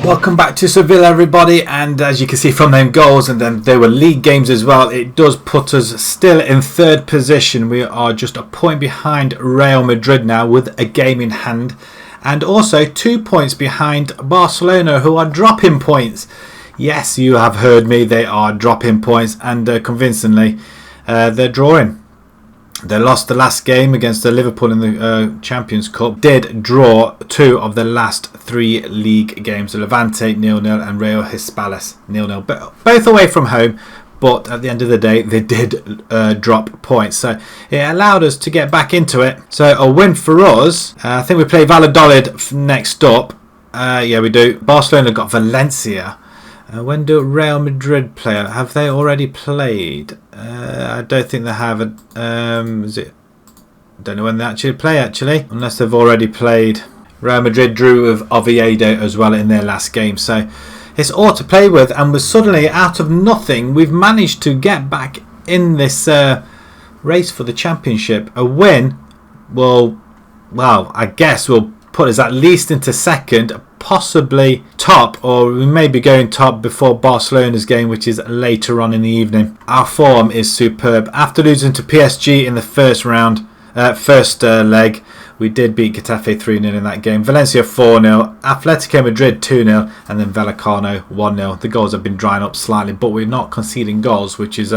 Welcome back to Seville, everybody, and as you can see from them goals, and then there were league games as well, it does put us still in third position. We are just a point behind Real Madrid now with a game in hand, and also 2 points behind Barcelona, who are dropping points. Yes, you have heard me, they are dropping points, and convincingly they're drawing. They lost the last game against Liverpool in the Champions Cup. Did draw 2 of the last 3 league games. Levante 0-0 and Real Hispales 0-0. Both away from home, but at the end of the day, they did drop points. So it allowed us to get back into it. So a win for us. I think we play Valladolid next up. Yeah, we do. Barcelona got Valencia. When do Real Madrid play? Have they already played? I don't think they have. Is it? Don't know when they actually play. Unless they've already played. Real Madrid drew with Oviedo as well in their last game, so it's all to play with. And we're suddenly out of nothing. We've managed to get back in this race for the championship. A win will, well, I guess will put us at least into second. Possibly top, or we may be going top before Barcelona's game, which is later on in the evening. Our form is superb. After losing to PSG in the first leg, we did beat Getafe 3-0 in that game. Valencia 4-0, Atletico Madrid 2-0, and then Vallecano 1-0. The goals have been drying up slightly, but we're not conceding goals, which is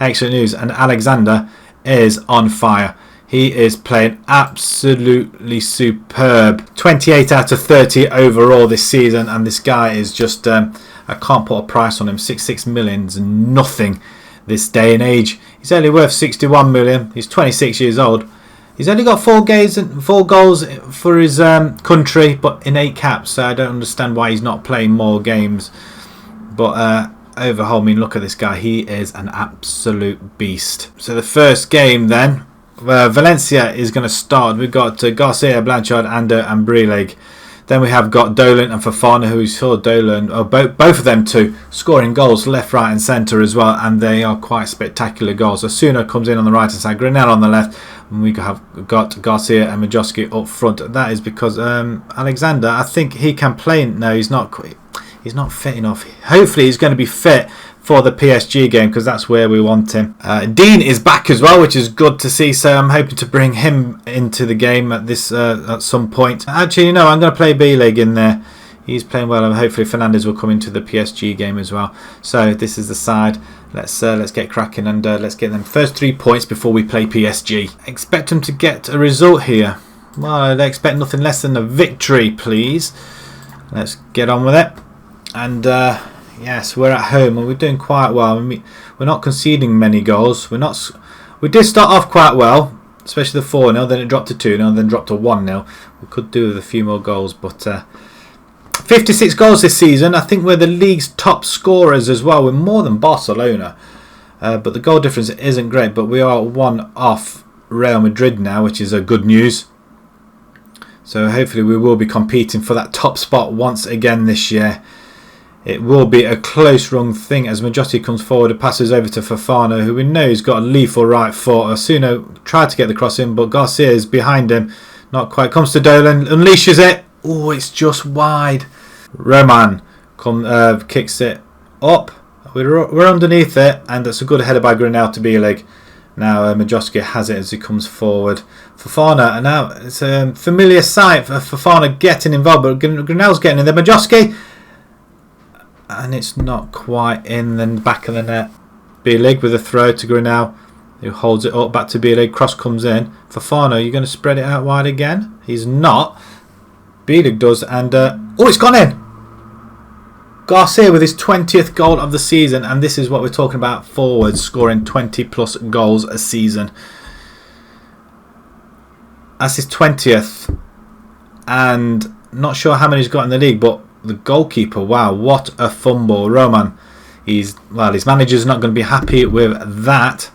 excellent news. And Alexander is on fire. He is playing absolutely superb. 28 out of 30 overall this season, and this guy is just, I can't put a price on him. 66 million's nothing this day and age. He's only worth 61 million. He's 26 years old. He's only got 4 goals for his country, but in 8 caps, so I don't understand why he's not playing more games. But overall, I mean, look at this guy. He is an absolute beast. So the first game then, Valencia is going to start. We've got Garcia, Blanchard, Ando and Brileg. Then we have got Dolan and Fofana, who we saw Dolan, both of them two, scoring goals left, right and centre as well, and they are quite spectacular goals. Osuna comes in on the right hand side, Granell on the left, and we have got Garcia and Majowski up front. That is because Alexander, I think he can play. No, he's not fit enough. Hopefully he's going to be fit for the PSG game, because that's where we want him. Dean is back as well, which is good to see, so I'm hoping to bring him into the game at this at some point. Actually, no, I'm going to play B-League in there. He's playing well, and hopefully Fernandez will come into the PSG game as well. So this is the side. Let's get cracking, and let's get them first 3 points before we play PSG. Expect them to get a result here. Well, I expect nothing less than a victory, please. Let's get on with it. And yes, we're at home and we're doing quite well. I mean, we're not conceding many goals. We did start off quite well, especially the 4-0. Then it dropped to 2-0, then dropped to 1-0. We could do with a few more goals, but 56 goals this season. I think we're the league's top scorers as well. We're more than Barcelona, but the goal difference isn't great. But we are 1 off Real Madrid now, which is a good news. So hopefully we will be competing for that top spot once again this year. It will be a close run thing as Majowski comes forward and passes over to Fofana, who we know has got a lethal right foot. Osuna tried to get the cross in, but Garcia is behind him. Not quite. Comes to Dolan, unleashes it. Oh, it's just wide. Roman kicks it up. We're underneath it, and that's a good header by Granell to B-Leg. Now Majowski has it as he comes forward. Fofana, and now it's a familiar sight for Fofana getting involved, but Granell's getting in there. Majowski, and it's not quite in the back of the net. B-Leg with a throw to Granell, who holds it up back to B-Leg. Cross comes in. Fofana, you're going to spread it out wide again? He's not. B-Leg does, and oh, it's gone in. Garcia with his 20th goal of the season, and this is what we're talking about, forwards scoring 20 plus goals a season. That's his 20th, and not sure how many he's got in the league, but the goalkeeper, wow, what a fumble. Roman, his manager's not going to be happy with that.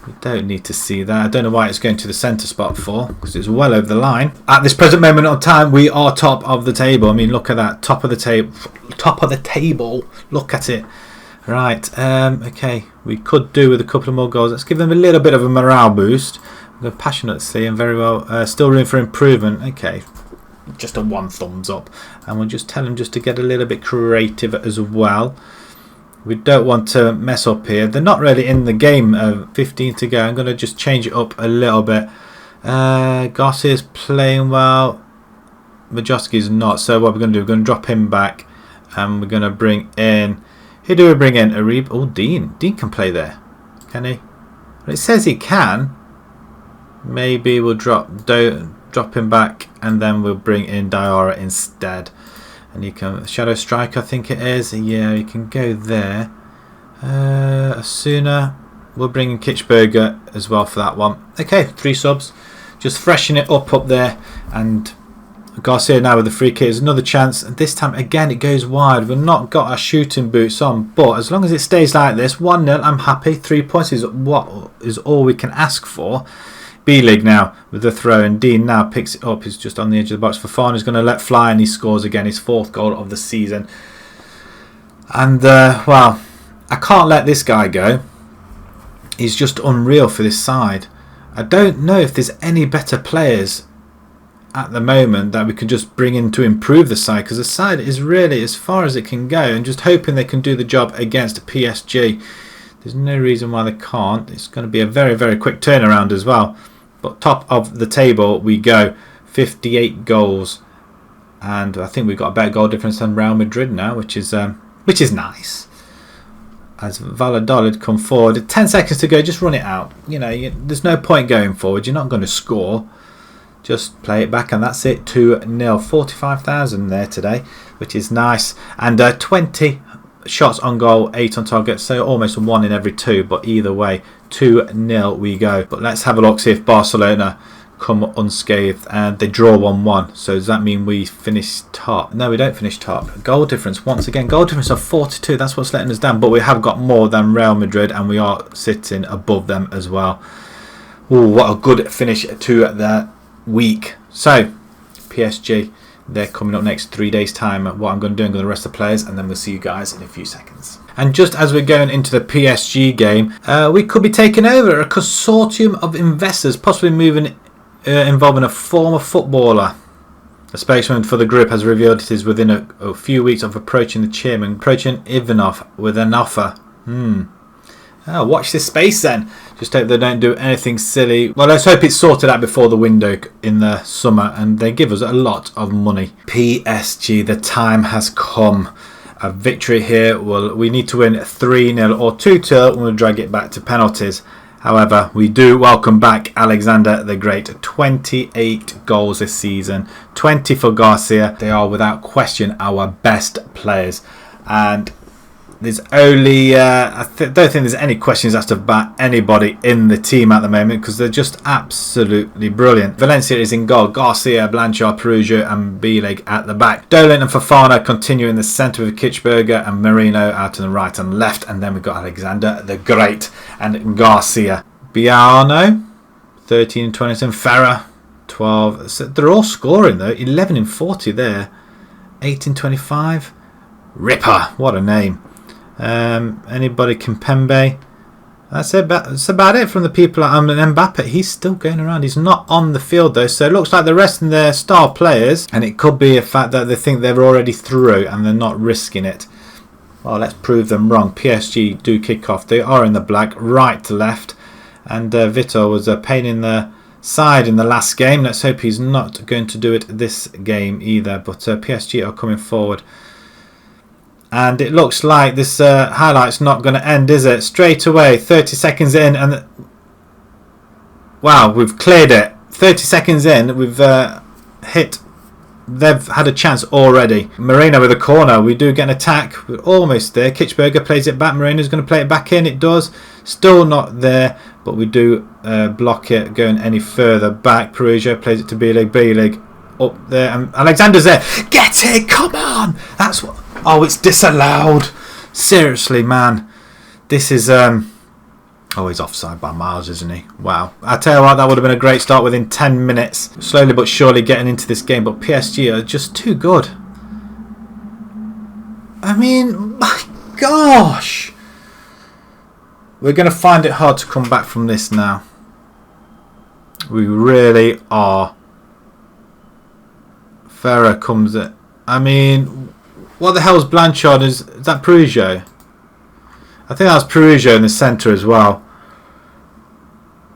We don't need to see that. I don't know why it's going to the centre spot for, because it's well over the line. At this present moment of time, we are top of the table. I mean, look at that, top of the table. Top of the table. Look at it. Right. Okay. We could do with a couple of more goals. Let's give them a little bit of a morale boost. They're passionate, see, and very well. Still room for improvement. Okay. just a 1 thumbs up. And we'll just tell him just to get a little bit creative as well. We don't want to mess up here. They're not really in the game. 15 to go. I'm going to just change it up a little bit. Garcia's playing well. Majowski's not. So what we're going to do, we're going to drop him back. And we're going to bring in... Who do we bring in? Arib? Oh, Dean. Dean can play there. Can he? Well, it says he can. Maybe we'll drop him back. And then we'll bring in Diarra instead. And you can Shadow Strike, I think it is. Yeah, you can go there. Asuna, we'll bring in Kitchberger as well for that one. Okay, 3 subs. Just freshen it up there. And Garcia now with the free kick. There's another chance. And this time, again, it goes wide. We've not got our shooting boots on. But as long as it stays like this, 1-0, I'm happy. 3 points is what is all we can ask for. B-League now with the throw, and Dean now picks it up. He's just on the edge of the box. Fofana's going to let fly, and he scores again, his 4th goal of the season. And well, I can't let this guy go. He's just unreal for this side. I don't know if there's any better players at the moment that we can just bring in to improve the side, because the side is really as far as it can go, and just hoping they can do the job against PSG. There's no reason why they can't. It's going to be a very, very quick turnaround as well. But top of the table we go. 58 goals. And I think we've got a better goal difference than Real Madrid now, which is nice. As Valladolid come forward. 10 seconds to go. Just run it out. You know, there's no point going forward. You're not going to score. Just play it back, and that's it. 2-0. 45,000 there today, which is nice. And 20 shots on goal, 8 on target, so almost 1 in every 2, but either way 2-0 we go. But let's have a look, see if Barcelona come unscathed, and they draw 1-1. So does that mean we finish top? No, we don't finish top. Goal difference once again, goal difference of 42, that's what's letting us down, but we have got more than Real Madrid, and we are sitting above them as well. Ooh, what a good finish to the week. So PSG, they're coming up next 3 days time. What I'm going to do, I'm going to rest the players, and then we'll see you guys in a few seconds. And just as we're going into the PSG game, we could be taking over a consortium of investors, possibly involving a former footballer. A spokesman for the group has revealed it is within a few weeks of approaching the chairman, approaching Ivanov with an offer. Oh, watch this space then. Just hope they don't do anything silly. Well, let's hope it's sorted out before the window in the summer, and they give us a lot of money. PSG, the time has come. A victory here. Well, we need to win 3-0 or 2-2, and we'll drag it back to penalties. However, we do welcome back Alexander the Great. 28 goals this season. 20 for Garcia. They are without question our best players. And there's only, I don't think there's any questions asked about anybody in the team at the moment, because they're just absolutely brilliant. Valencia is in goal. Garcia, Blanchard, Perugia and B-Leg at the back. Dolan and Fofana continue in the centre with Kitchberger and Marino out on the right and left. And then we've got Alexander the Great and Garcia. Biano, 13 and 27. Ferrer, 12. So they're all scoring though. 11 and 40 there. 18 25. Ripper, what a name. Anybody? Kimpembe. That's about it from the people. Mbappe, he's still going around. He's not on the field though, so it looks like the rest of their star players, and it could be a fact that they think they're already through and they're not risking it. Well, let's prove them wrong. PSG do kick off. They are in the black, right to left, and Vitor was a pain in the side in the last game. Let's hope he's not going to do it this game either. But PSG are coming forward. And it looks like this highlight's not going to end, is it? Straight away, 30 seconds in, and wow, we've cleared it. 30 seconds in, we've hit. They've had a chance already. Marino with a corner. We do get an attack. We're almost there. Kitchberger plays it back. Marino's going to play it back in. It does. Still not there, but we do block it going any further back. Perugia plays it to B-Leg. B-Leg up there, and Alexander's there. Get it! Come on! That's what. Oh, it's disallowed. Seriously, man. This is... Oh, he's offside by miles, isn't he? Wow. I tell you what, that would have been a great start within 10 minutes. Slowly but surely getting into this game. But PSG are just too good. I mean, my gosh. We're going to find it hard to come back from this now. We really are Ferrer comes in. I mean, what the hell's Blanchard? Is that Perugia? I think that was Perugia in the centre as well.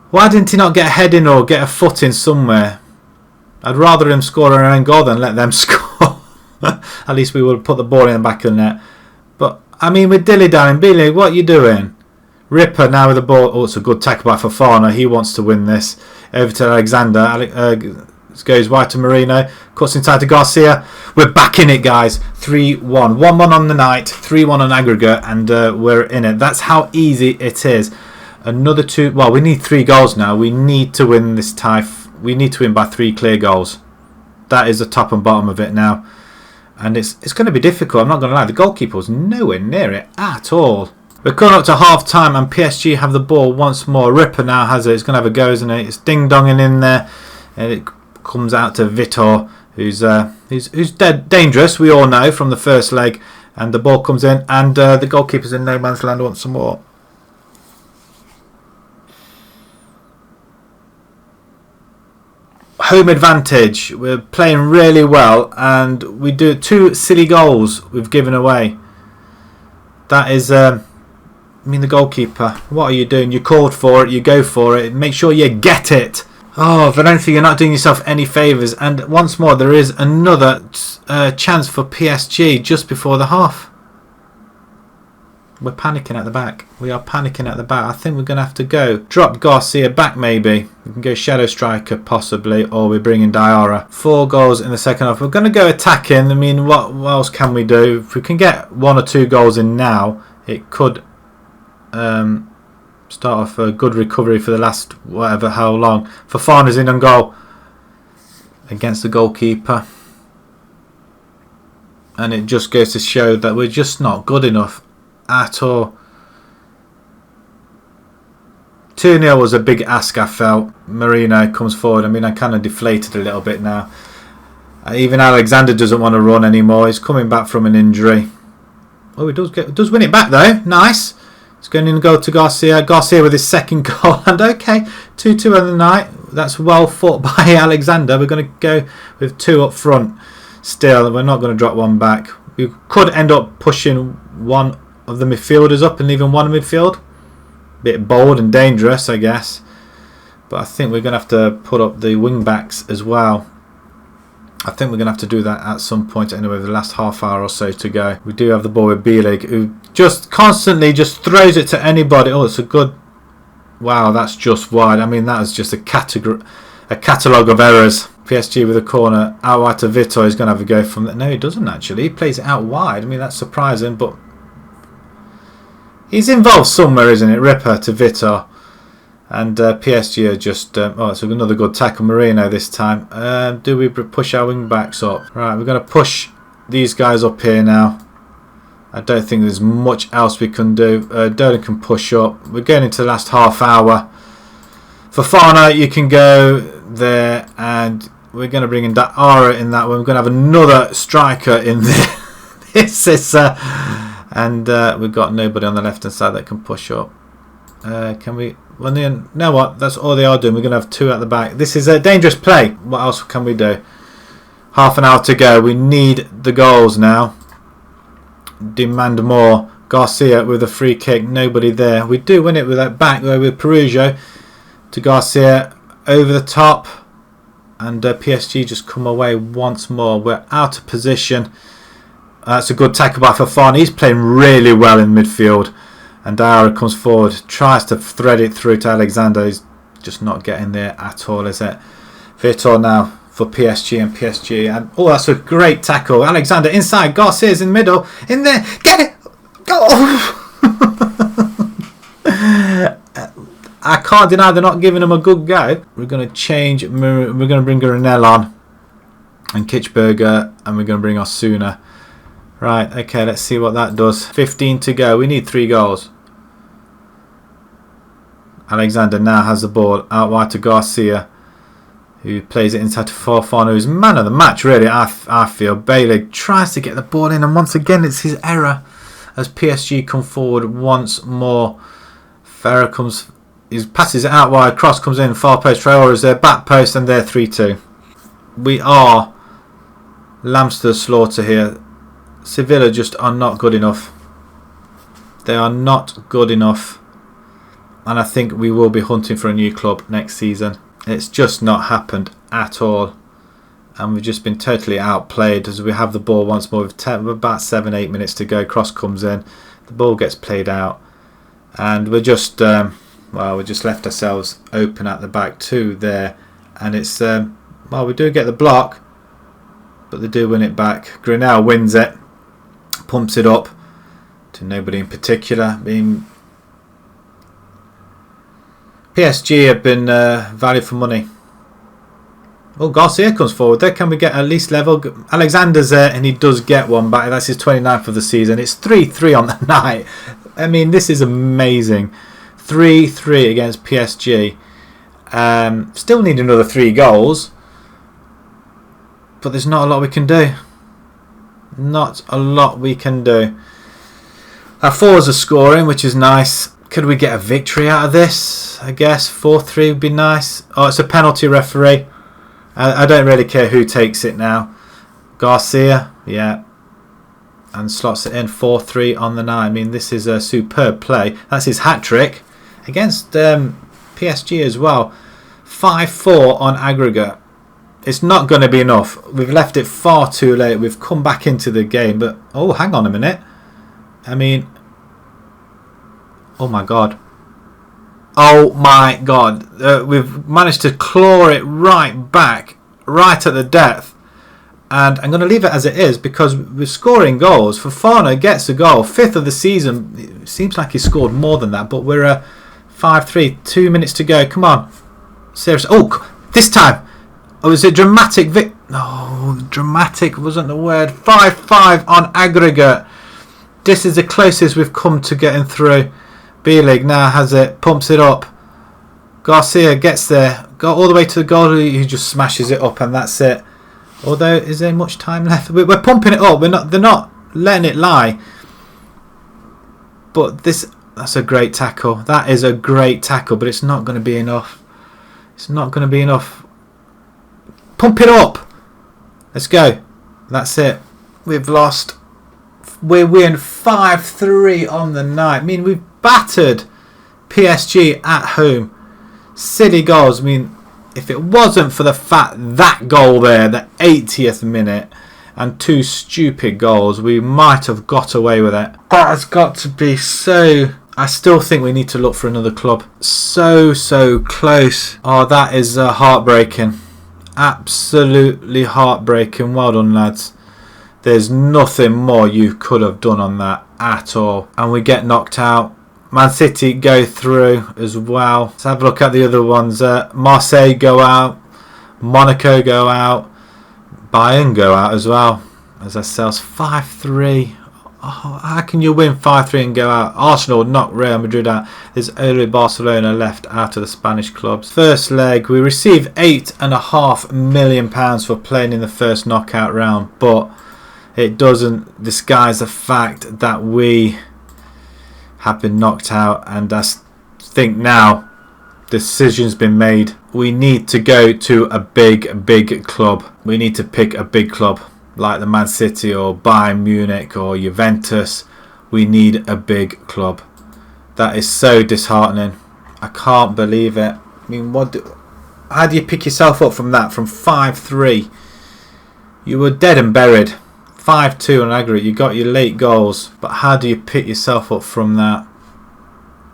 Why didn't he not get a head in or get a foot in somewhere? I'd rather him score an own goal than let them score. At least we would put the ball in the back of the net. But, I mean, with Dilly down and Billy, what are you doing? Ripper now with the ball. Oh, it's a good tackle by Fofana. He wants to win this. Over to Alexander. Goes wide to Marino. Cuts inside to Garcia. We're back in it, guys. 3-1. 1-1 on the night. 3-1 on aggregate. And we're in it. That's how easy it is. Another 2. Well, we need 3 goals now. We need to win this tie. We need to win by 3 clear goals. That is the top and bottom of it now. And it's going to be difficult. I'm not going to lie. The goalkeeper was nowhere near it at all. We're coming up to half time and PSG have the ball once more. Ripper now has it. It's going to have a go, isn't it? It's ding-donging in there. And it comes out to Vitor, who's dead dangerous, we all know, from the first leg. And the ball comes in and the goalkeeper's in no man's land once more. Home advantage. We're playing really well and we do 2 silly goals we've given away. That is, I mean, the goalkeeper. What are you doing? You called for it, you go for it, make sure you get it. Oh, Valencia, you're not doing yourself any favours. And once more, there is another chance for PSG just before the half. We're panicking at the back. We are panicking at the back. I think we're going to have to go. Drop Garcia back maybe. We can go shadow striker possibly. Or we're bringing Diarra. 4 goals in the second half. We're going to go attacking. I mean, what else can we do? If we can get 1 or 2 goals in now, it could start off a good recovery for the last whatever, how long. Fofana's in on goal against the goalkeeper. And it just goes to show that we're just not good enough at all. 2-0 was a big ask, I felt. Marino comes forward. I mean, I kind of deflated a little bit now. Even Alexander doesn't want to run anymore. He's coming back from an injury. Oh, he does win it back though. Nice. It's going in goal to Garcia. Garcia with his second goal. And okay, 2-2 on the night. That's well fought by Alexander. We're going to go with 2 up front. Still, we're not going to drop 1 back. We could end up pushing 1 of the midfielders up and leaving 1 in midfield. Bit bold and dangerous, I guess. But I think we're going to have to put up the wing backs as well. I think we're going to have to do that at some point anyway, the last half hour or so to go. We do have the ball with B-League, who just constantly just throws it to anybody. Oh, it's a good... Wow, that's just wide. I mean, that is just a catalogue of errors. PSG with a corner. Out wide to Vitor. He's going to have a go from that. No, he doesn't actually. He plays it out wide. I mean, that's surprising, but... He's involved somewhere, isn't it? Ripper to Vitor. And PSG are just... oh, it's another good tackle. Marino this time. Do we push our wing backs up? Right, we're going to push these guys up here now. I don't think there's much else we can do. Dolan can push up. We're going into the last half hour. Fofana, you can go there. And we're going to bring in Diarra in that one. We're going to have another striker in there. This is... and we've got nobody on the left-hand side that can push up. Can we... Well, you know what? That's all they are doing. We're going to have 2 at the back. This is a dangerous play. What else can we do? Half an hour to go. We need the goals now. Demand more. Garcia with a free kick. Nobody there. We do win it with that back though with Perugia to Garcia over the top. And PSG just come away once more. We're out of position. That's a good tackle by Fofana. He's playing really well in midfield. And Diarra comes forward, tries to thread it through to Alexander. He's just not getting there at all, is it? Vitor now for PSG and PSG. And oh, that's a great tackle. Alexander inside. Garcia's in the middle. In there. Get it. Go. I can't deny they're not giving him a good go. We're going to change. We're going to bring Granell on. And Kitchberger. And we're going to bring Osuna. Right, okay, let's see what that does. 15 to go. We need 3 goals. Alexander now has the ball out wide to Garcia, who plays it inside to Fofana, who's man of the match, really, I feel. Bailey tries to get the ball in, and once again, it's his error as PSG come forward once more. Ferrer comes, he passes it out wide, cross comes in, far post, Traore is there, back post, and they're 3-2. We are lambs to the slaughter here. Sevilla just are not good enough. They are not good enough. And I think we will be hunting for a new club next season. It's just not happened at all. And we've just been totally outplayed as we have the ball once more. With about 7-8 minutes to go. Cross comes in. The ball gets played out. And we're just, we just left ourselves open at the back too there. And it's, we do get the block. But they do win it back. Grinnell wins it. Pumps it up to nobody in particular. PSG have been value for money. Oh, Garcia comes forward there. Can we get at least level? Alexander's there and he does get one back. That's his 29th of the season. It's 3-3 on the night. I mean, this is amazing. 3-3 against PSG. Still need another 3 goals. But there's not a lot we can do. Not a lot we can do. Our forwards are scoring, which is nice. Could we get a victory out of this? I guess 4-3 would be nice. Oh, it's a penalty, referee. I don't really care who takes it now. Garcia, yeah. And slots it in 4-3 on the night. I mean, this is a superb play. That's his hat-trick against PSG as well. 5-4 on aggregate. It's not going to be enough. We've left it far too late. We've come back into the game. But, oh, hang on a minute. I mean, oh my God. Oh my God. We've managed to claw it right back, right at the depth. And I'm going to leave it as it is because we're scoring goals. Fofana gets a goal. 5th of the season. It seems like he scored more than that. But we're 5-3. 2 minutes to go. Come on. Seriously. Oh, this time. Oh, was it dramatic? No, dramatic wasn't the word. 5-5 on aggregate. This is the closest we've come to getting through. B-League now has it. Pumps it up. Garcia gets there. Got all the way to the goal. He just smashes it up and that's it. Although, is there much time left? We're pumping it up. They're not letting it lie. But that's a great tackle. That is a great tackle, but it's not going to be enough. It's not going to be enough. Pump it up. Let's go. That's it. We've lost. We're winning 5-3 on the night. I mean, we've battered PSG at home. Silly goals. I mean, if it wasn't for the fact that goal there, the 80th minute, and 2 stupid goals, we might have got away with it. That has got to be so... I still think we need to look for another club. So close. Oh, that is heartbreaking. Absolutely heartbreaking. Well done, lads. There's nothing more you could have done on that at all. And we get knocked out. Man City go through as well. Let's have a look at the other ones. Marseille go out. Monaco go out. Bayern go out as well. As ourselves 5-3. Oh, how can you win 5-3 and go out? Arsenal knocked Real Madrid out. There's only Barcelona left out of the Spanish clubs. First leg, we receive £8.5 million for playing in the first knockout round, but it doesn't disguise the fact that we have been knocked out, and I think now the decision's been made. We need to go to a big club. We need to pick a big club like the Man City or Bayern Munich or Juventus. We need a big club. That is so disheartening. I can't believe it. I mean, how do you pick yourself up from that? From 5-3, you were dead and buried. 5-2 on aggregate. You got your late goals, but how do you pick yourself up from that?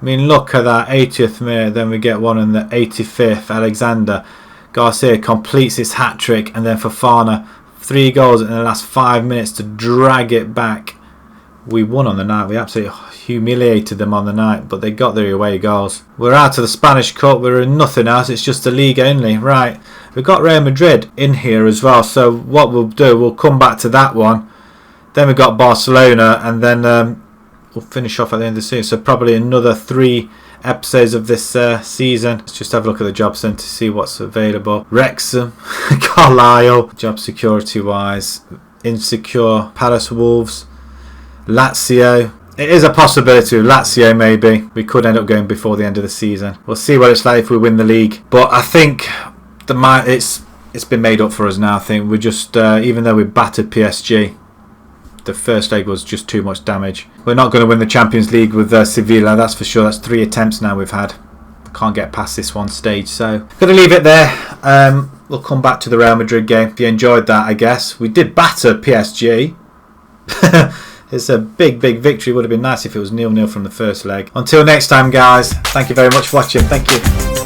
I mean, look at that 80th minute. Then we get one in the 85th. Alexander Garcia completes his hat trick, and then Fofana. 3 goals in the last 5 minutes to drag it back. We won on the night. We absolutely humiliated them on the night, but they got their away goals. We're out of the Spanish Cup. We're in nothing else. It's just the league only. Right. We've got Real Madrid in here as well. So what we'll do, we'll come back to that one. Then we've got Barcelona, and then we'll finish off at the end of the season. So probably another 3 episodes of this season. Let's just have a look at the job centre to see what's available. Wrexham, Carlisle, job security wise, Insecure, Palace, Wolves, Lazio. It is a possibility with Lazio maybe. We could end up going before the end of the season. We'll see what it's like if we win the league. But I think it's been made up for us now. I think we're just, even though we battered PSG, the first leg was just too much damage. We're not going to win the Champions League with Sevilla, that's for sure. That's 3 attempts now we've had. Can't get past this one stage, so going to leave it there. We'll come back to the Real Madrid game. If you enjoyed that, I guess. We did batter PSG. It's a big victory. Would have been nice if it was 0-0 from the first leg. Until next time, guys, thank you very much for watching. Thank you.